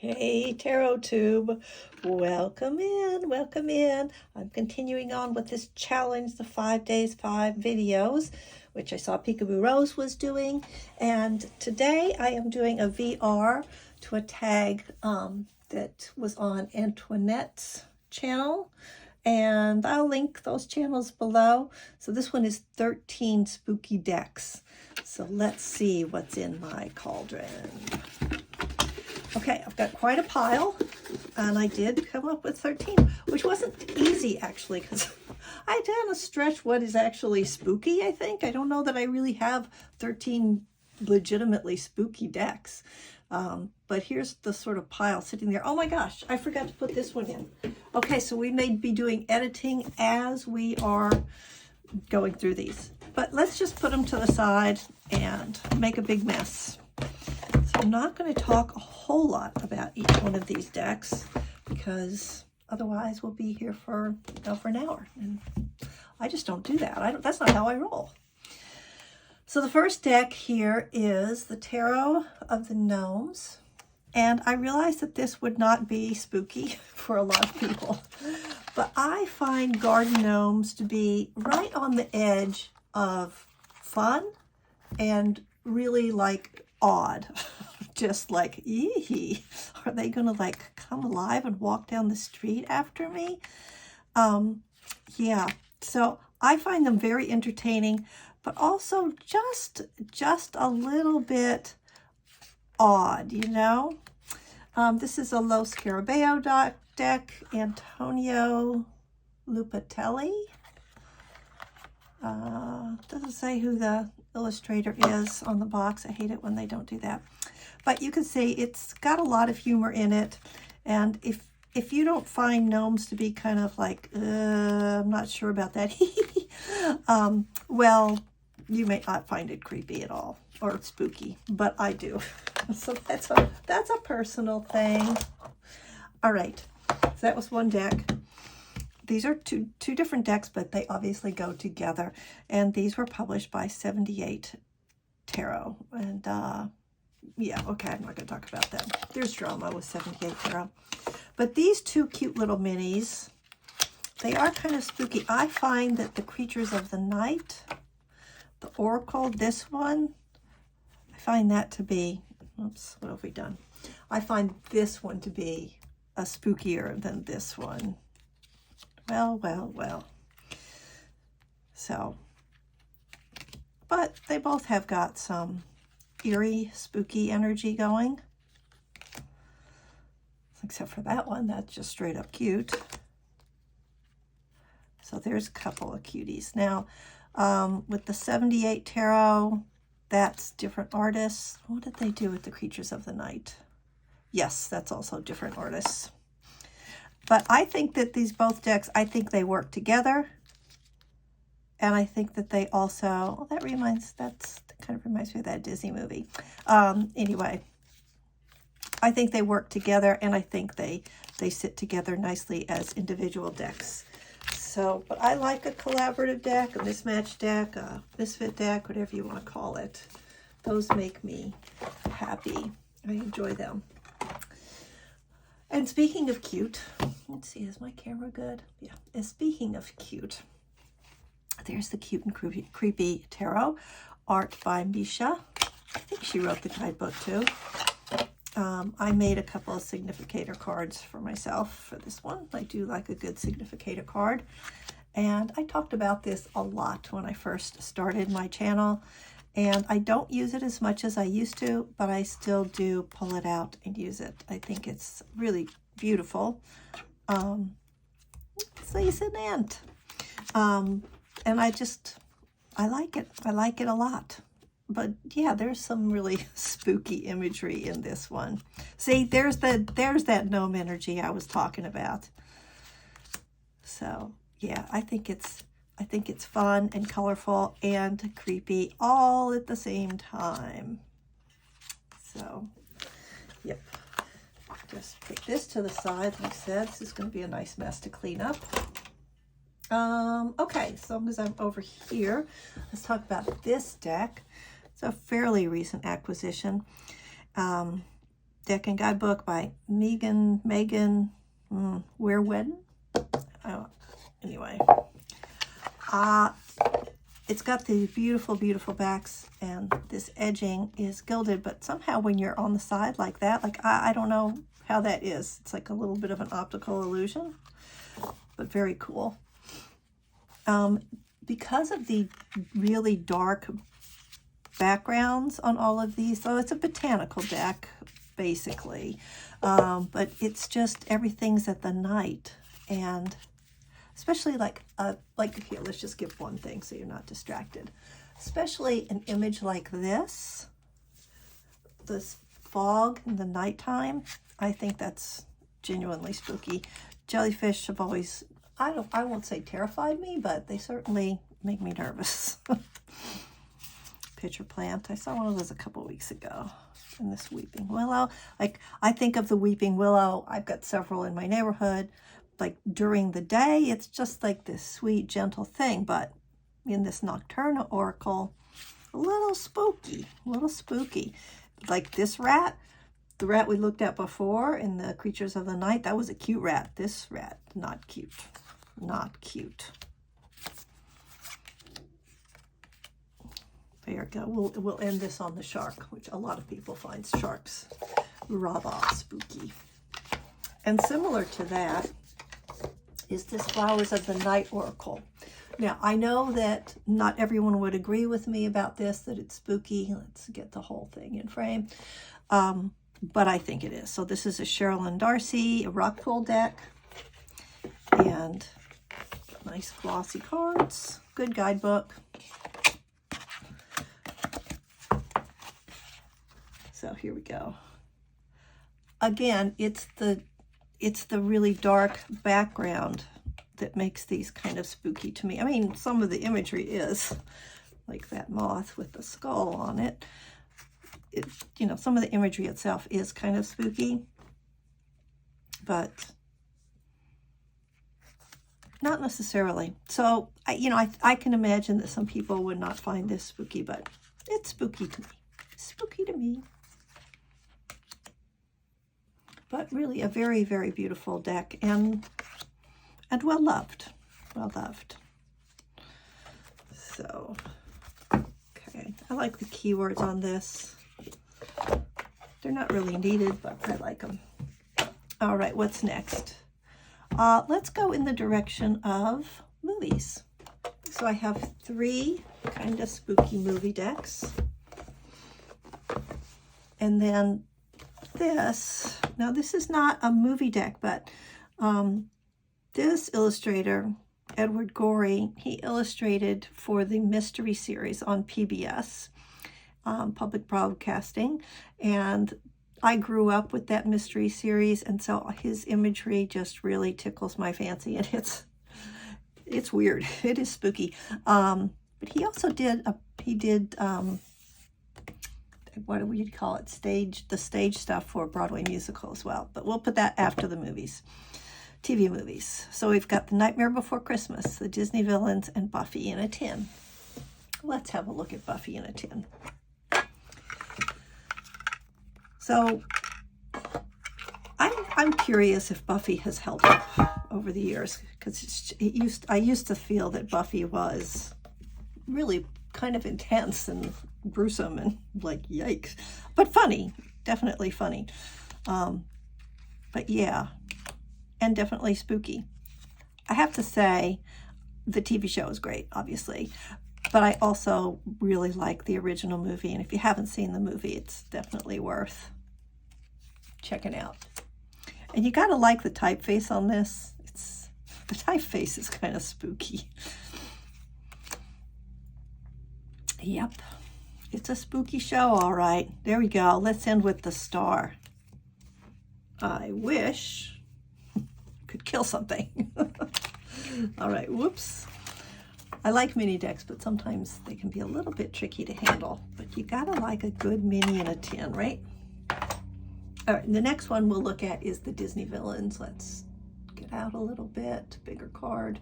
Hey Tarot Tube, welcome in, welcome in. I'm continuing on with this challenge, the 5 days, 5 videos, which I saw Peekaboo Rose was doing. And today I am doing a VR to a tag that was on Antoinette's channel. And I'll link those channels below. So this one is 13 spooky decks. So let's see what's in my cauldron. Okay, I've got quite a pile, and I did come up with 13, which wasn't easy actually, because I had to stretch what is actually spooky, I think. I don't know that I really have 13 legitimately spooky decks. But here's the sort of pile sitting there. Oh my gosh, I forgot to put this one in. Okay, so we may be doing editing as we are going through these. But let's just put them to the side and make a big mess. So I'm not going to talk a whole lot about each one of these decks because otherwise we'll be here for an hour. And I just don't do that. That's not how I roll. So the first deck here is the Tarot of the Gnomes. And I realize that this would not be spooky for a lot of people. But I find garden gnomes to be right on the edge of fun and really like odd. Just like, eehee, are they gonna like come alive and walk down the street after me? Yeah, so I find them very entertaining, but also just a little bit odd, you know? This is a Lo Scarabeo deck, Antonio Lupatelli. Doesn't say who the illustrator is on the box. I hate it when they don't do that. But you can see it's got a lot of humor in it. And if you don't find gnomes to be kind of like, I'm not sure about that, well, you may not find it creepy at all or spooky, but I do. So that's a personal thing. All right, so that was one deck. These are two different decks, but they obviously go together. And these were published by 78 Tarot. And yeah, okay, I'm not going to talk about them. There's drama with 78 Tarot. But these two cute little minis, they are kind of spooky. I find that the Creatures of the Night, the Oracle, this one, I find that to be, oops, what have we done? I find this one to be spookier than this one. Well. So, but they both have got some eerie, spooky energy going. Except for that one, that's just straight up cute. So there's a couple of cuties. Now, with the 78 Tarot, that's different artists. What did they do with the Creatures of the Night? Yes, that's also different artists. But I think that these both decks, I think they work together. And I think that they also, that kind of reminds me of that Disney movie. Anyway, I think they work together, and I think they sit together nicely as individual decks. So, but I like a collaborative deck, a mismatched deck, a misfit deck, whatever you want to call it. Those make me happy. I enjoy them. And speaking of cute, let's see, is my camera good? Yeah. And speaking of cute, there's the Cute and Creepy Tarot, art by Misha. I think she wrote the guidebook too. I made a couple of significator cards for myself for this one. I do like a good significator card. And I talked about this a lot when I first started my channel. And I don't use it as much as I used to, but I still do pull it out and use it. I think it's really beautiful. It's an ant. And I like it. I like it a lot. But yeah, there's some really spooky imagery in this one. See, there's that gnome energy I was talking about. So yeah, I think it's fun and colorful and creepy all at the same time. So, yep. Just put this to the side. Like I said, this is going to be a nice mess to clean up. Okay, so long as I'm over here, let's talk about this deck. It's a fairly recent acquisition. deck and guidebook by Megan Weirwedden. Anyway, it's got these beautiful, beautiful backs, and this edging is gilded, but somehow when you're on the side like that, like I don't know how that is. It's like a little bit of an optical illusion, but very cool. Because of the really dark backgrounds on all of these, so it's a botanical deck, basically, but it's just everything's at the night, and especially like here, let's just give one thing so you're not distracted. Especially an image like this fog in the nighttime, I think that's genuinely spooky. Jellyfish have always, I won't say terrified me, but they certainly make me nervous. Pitcher plant, I saw one of those a couple weeks ago. And this weeping willow, like I think of the weeping willow, I've got several in my neighborhood. Like during the day, it's just like this sweet, gentle thing, but in this Nocturna Oracle, a little spooky, Like this rat, the rat we looked at before in the Creatures of the Night, that was a cute rat. This rat, not cute, not cute. There we go. We'll end this on the shark, which a lot of people find sharks rather spooky. And similar to that is this Flowers of the Night Oracle. Now, I know that not everyone would agree with me about this, that it's spooky. Let's get the whole thing in frame. But I think it is. So this is a Sherilyn Darcy, a rock pool deck. And nice glossy cards. Good guidebook. So here we go. Again, it's the really dark background that makes these kind of spooky to me. I mean, some of the imagery is like that moth with the skull on it. You know, some of the imagery itself is kind of spooky, but not necessarily. So, I can imagine that some people would not find this spooky, but it's spooky to me. Spooky to me. But really a very, very beautiful deck, and well loved. Well loved. So, okay. I like the keywords on this. They're not really needed, but I like them. All right, what's next? Let's go in the direction of movies. So I have 3 kind of spooky movie decks. And then this, now this is not a movie deck, but this illustrator, Edward Gorey, he illustrated for the mystery series on PBS, Public Broadcasting, and I grew up with that mystery series, and so his imagery just really tickles my fancy, and it's weird. It is spooky. But he also did what do we call it? The stage stuff for a Broadway musical as well. But we'll put that after the movies, TV movies. So we've got The Nightmare Before Christmas, The Disney Villains, and Buffy in a Tin. Let's have a look at Buffy in a Tin. So I'm curious if Buffy has held up over the years, because I used to feel that Buffy was really kind of intense and gruesome and like yikes, but funny, definitely funny. But yeah, and definitely spooky. I have to say the TV show is great, obviously, but I also really like the original movie, and if you haven't seen the movie, it's definitely worth checking out. And you gotta like the typeface on this. The typeface is kind of spooky. Yep, it's a spooky show, all right. There we go. Let's end with the star. I wish I could kill something. All right, whoops. I like mini decks, but sometimes they can be a little bit tricky to handle. But you gotta like a good mini in a tin, right? All right, the next one we'll look at is the Disney Villains. Let's get out a little bit, bigger card.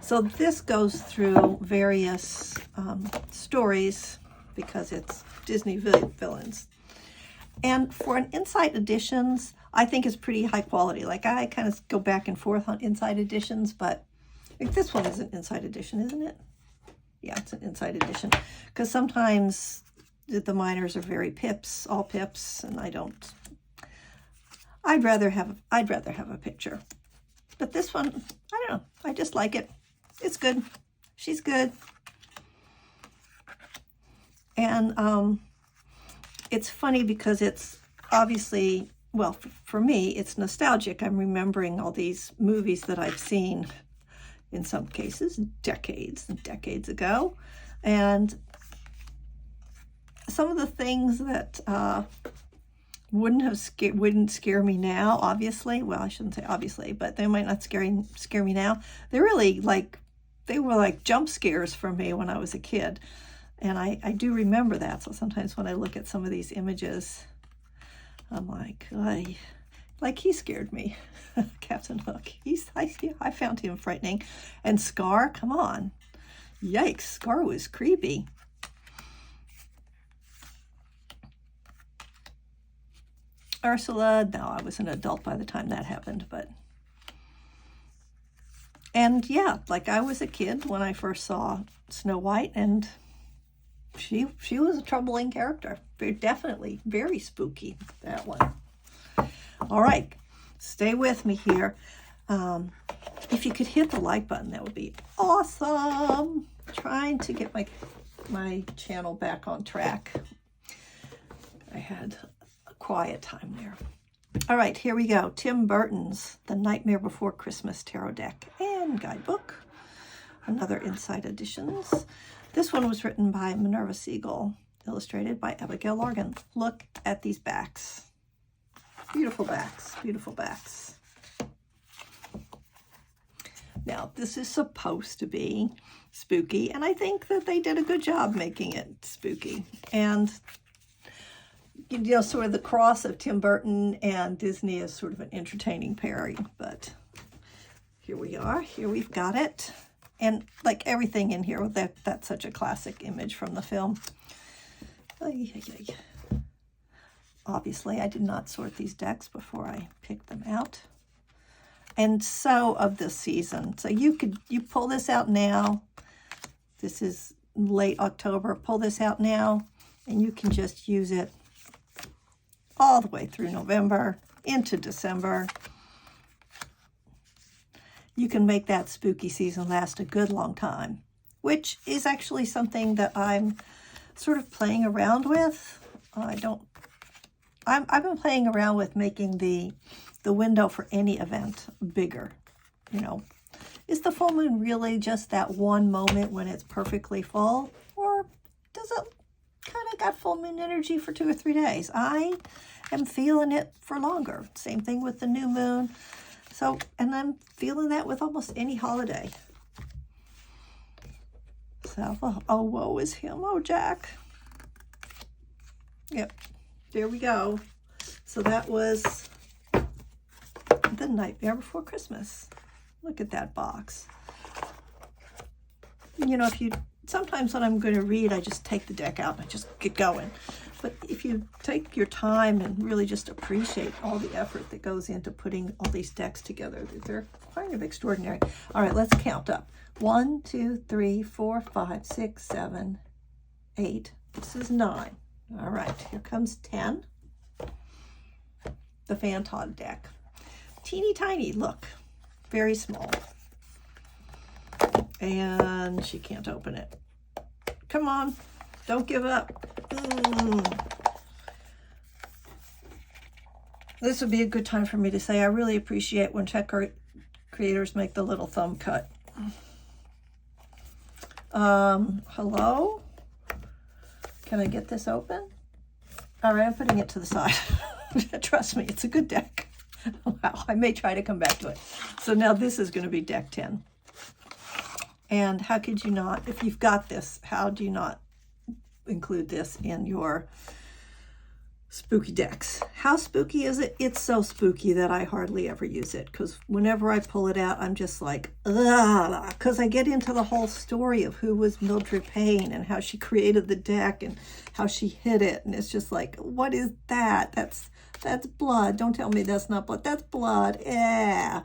So this goes through various stories because it's Disney villains. And for an Inside Editions, I think it's pretty high quality. Like, I kind of go back and forth on Inside Editions, but I think this one is an Inside Edition, isn't it? Yeah, it's an Inside Edition. Because sometimes the minors are very pips, all pips, and I don't. I'd rather have a picture. But this one, I don't know. I just like it. It's good. She's good. And it's funny because it's obviously, well, for me, it's nostalgic. I'm remembering all these movies that I've seen, in some cases, decades and decades ago. And some of the things that wouldn't scare me now, obviously. Well, I shouldn't say obviously, but they might not scare me now. They're really they were like jump scares for me when I was a kid. And I do remember that. So sometimes when I look at some of these images, I'm like, like he scared me. Captain Hook. I found him frightening. And Scar, come on. Yikes, Scar was creepy. Ursula, no, I was an adult by the time that happened, but. And yeah, like I was a kid when I first saw Snow White, and she was a troubling character. Definitely very spooky, that one. All right, stay with me here. If you could hit the like button, that would be awesome. Trying to get my channel back on track. I had a quiet time there. All right, here we go. Tim Burton's The Nightmare Before Christmas Tarot Deck and Guidebook. Another Inside Editions. This one was written by Minerva Siegel, illustrated by Abigail Largan. Look at these backs. Beautiful backs, beautiful backs. Now, this is supposed to be spooky, and I think that they did a good job making it spooky. And, you know, sort of the cross of Tim Burton and Disney is sort of an entertaining pairing, but here we are. Here we've got it. And like everything in here, that's such a classic image from the film. Obviously, I did not sort these decks before I picked them out. And so of this season. So you pull this out now. This is late October. Pull this out now, and you can just use it all the way through November into December. You can make that spooky season last a good long time, which is actually something that I'm sort of playing around with. I've been playing around with making the window for any event bigger. You know, is the full moon really just that one moment when it's perfectly full, or does it kind of got full moon energy for 2 or 3 days? I am feeling it for longer. Same thing with the new moon. So, and I'm feeling that with almost any holiday. So, oh, woe is him. Oh, Jack. Yep, there we go. So that was The Nightmare Before Christmas. Look at that box. You know, sometimes when I'm going to read, I just take the deck out and I just get going. But if you take your time and really just appreciate all the effort that goes into putting all these decks together, they're kind of extraordinary. All right, let's count up. 1, 2, 3, 4, 5, 6, 7, 8. This is 9. All right, here comes 10. The Fantod deck. Teeny tiny, look. Very small. And she can't open it. Come on, don't give up. This would be a good time for me to say I really appreciate when check creators make the little thumb cut. Hello? Can I get this open? All right, I'm putting it to the side. Trust me, it's a good deck. Wow, I may try to come back to it. So now this is going to be deck 10. And how could you not, if you've got this, how do you not include this in your spooky decks. How spooky is it? It's so spooky that I hardly ever use it, because whenever I pull it out, I'm just like, ugh, because I get into the whole story of who was Mildred Payne and how she created the deck and how she hid it, and it's just like, what is that? That's blood. Don't tell me that's not blood. That's blood. Yeah.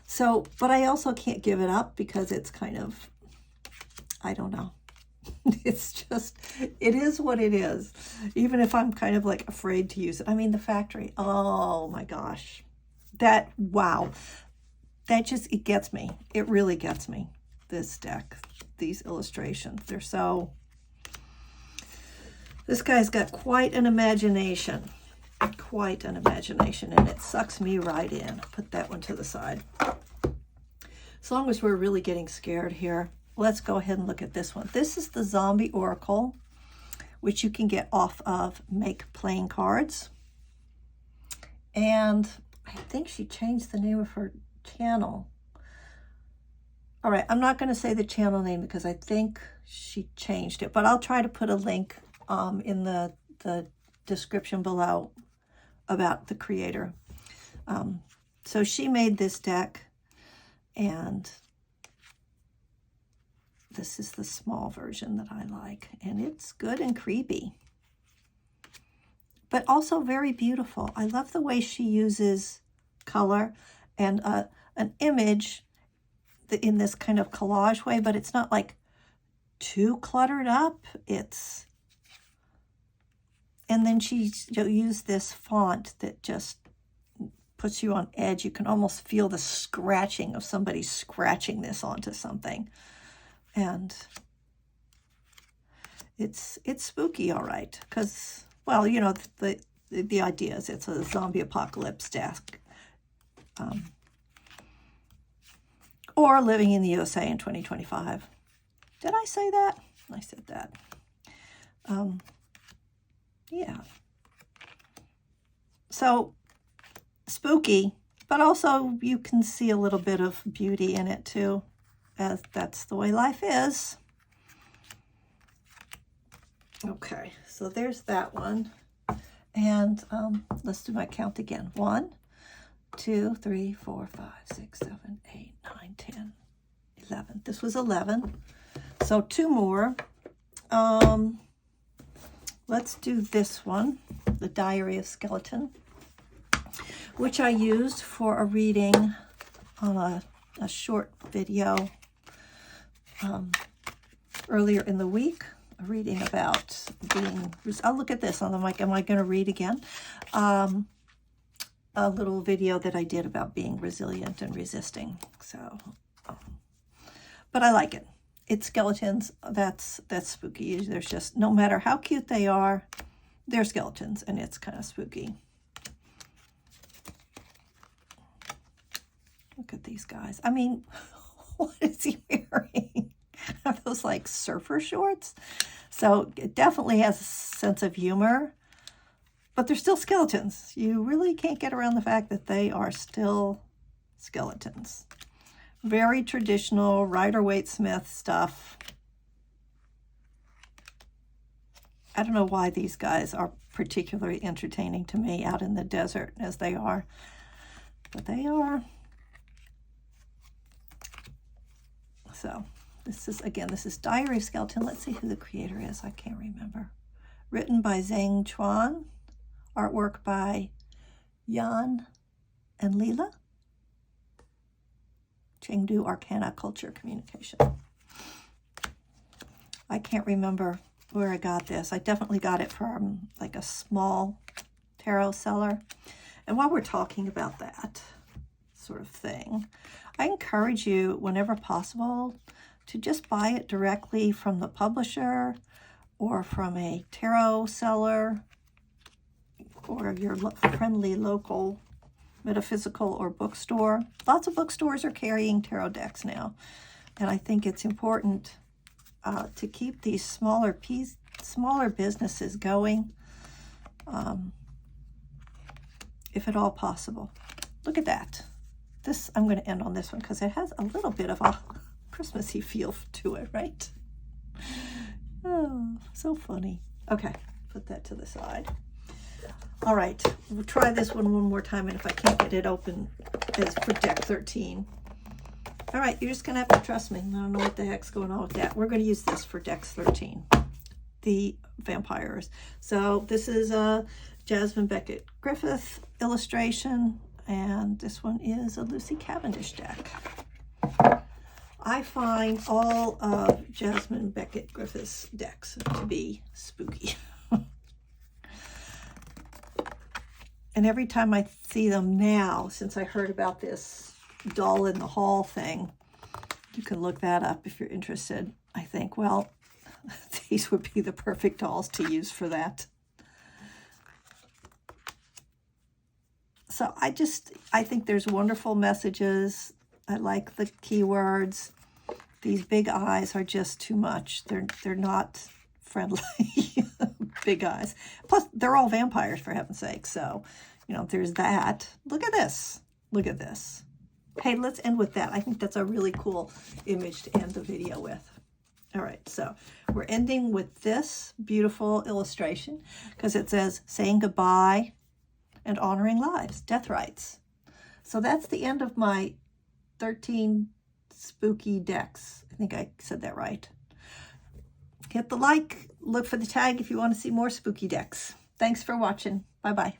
So, but I also can't give it up because it's kind of, I don't know. It's just, it is what it is, even if I'm kind of like afraid to use it. I mean, the factory, oh my gosh, that, wow, that just, it gets me. It really gets me, this deck, these illustrations. They're so, this guy's got quite an imagination, and it sucks me right in. Put that one to the side. As long as we're really getting scared here, let's go ahead and look at this one. This is the Zombie Oracle, which you can get off of Make Playing Cards. And I think she changed the name of her channel. All right, I'm not going to say the channel name because I think she changed it, but I'll try to put a link in the description below about the creator. So she made this deck, and this is the small version that I like, and it's good and creepy, but also very beautiful. I love the way she uses color and an image in this kind of collage way, but it's not like too cluttered up. And then she used this font that just puts you on edge. You can almost feel the scratching of somebody scratching this onto something. And it's spooky, all right, because, well, you know, the idea is it's a zombie apocalypse deck, or living in the USA in 2025. Did I say that? I said that. Yeah. So spooky, but also you can see a little bit of beauty in it too, as that's the way life is. Okay, so there's that one. And let's do my count again. 1, 2, 3, 4, 5, 6, 7, 8, 9, 10, 11. This was 11. So 2 more. Let's do this one, the Diary of Skeleton, which I used for a reading on a short video earlier in the week, a reading about being, I'll look at this on the mic. Am I going to read again? A little video that I did about being resilient and resisting. So, but I like it. It's skeletons. That's spooky. There's just, no matter how cute they are, they're skeletons, and it's kind of spooky. Look at these guys. I mean, what is he wearing? Are those like surfer shorts? So it definitely has a sense of humor, but they're still skeletons. You really can't get around the fact that they are still skeletons. Very traditional Rider-Waite-Smith stuff. I don't know why these guys are particularly entertaining to me out in the desert as they are, but they are. So this is, again, this is Diary of Skeleton. Let's see who the creator is. I can't remember. Written by Zhang Chuan. Artwork by Yan and Leela. Chengdu Arcana Culture Communication. I can't remember where I got this. I definitely got it from like a small tarot seller. And while we're talking about that sort of thing, I encourage you, whenever possible, to just buy it directly from the publisher or from a tarot seller or your friendly local metaphysical or bookstore. Lots of bookstores are carrying tarot decks now, and I think it's important to keep these smaller businesses going, if at all possible. Look at that. This, I'm going to end on this one because it has a little bit of a Christmassy feel to it, right? Oh, so funny. Okay, put that to the side. All right, we'll try this one more time, and if I can't get it open as for deck 13. All right, you're just going to have to trust me. I don't know what the heck's going on with that. We're going to use this for deck 13, the vampires. So this is a Jasmine Beckett Griffith illustration, and this one is a Lucy Cavendish deck. I find all of Jasmine Beckett Griffith's decks to be spooky. And every time I see them now, since I heard about this doll in the hall thing, you can look that up if you're interested. I think, well, these would be the perfect dolls to use for that. So I think there's wonderful messages. I like the keywords. These big eyes are just too much. They're not friendly. Big eyes. Plus, they're all vampires, for heaven's sake. So, you know, there's that. Look at this. Look at this. Hey, let's end with that. I think that's a really cool image to end the video with. All right, so we're ending with this beautiful illustration because it says, saying goodbye and honoring lives, death rites. So that's the end of my 13 spooky decks. I think I said that right. Hit the like, look for the tag if you want to see more spooky decks. Thanks for watching. Bye-bye.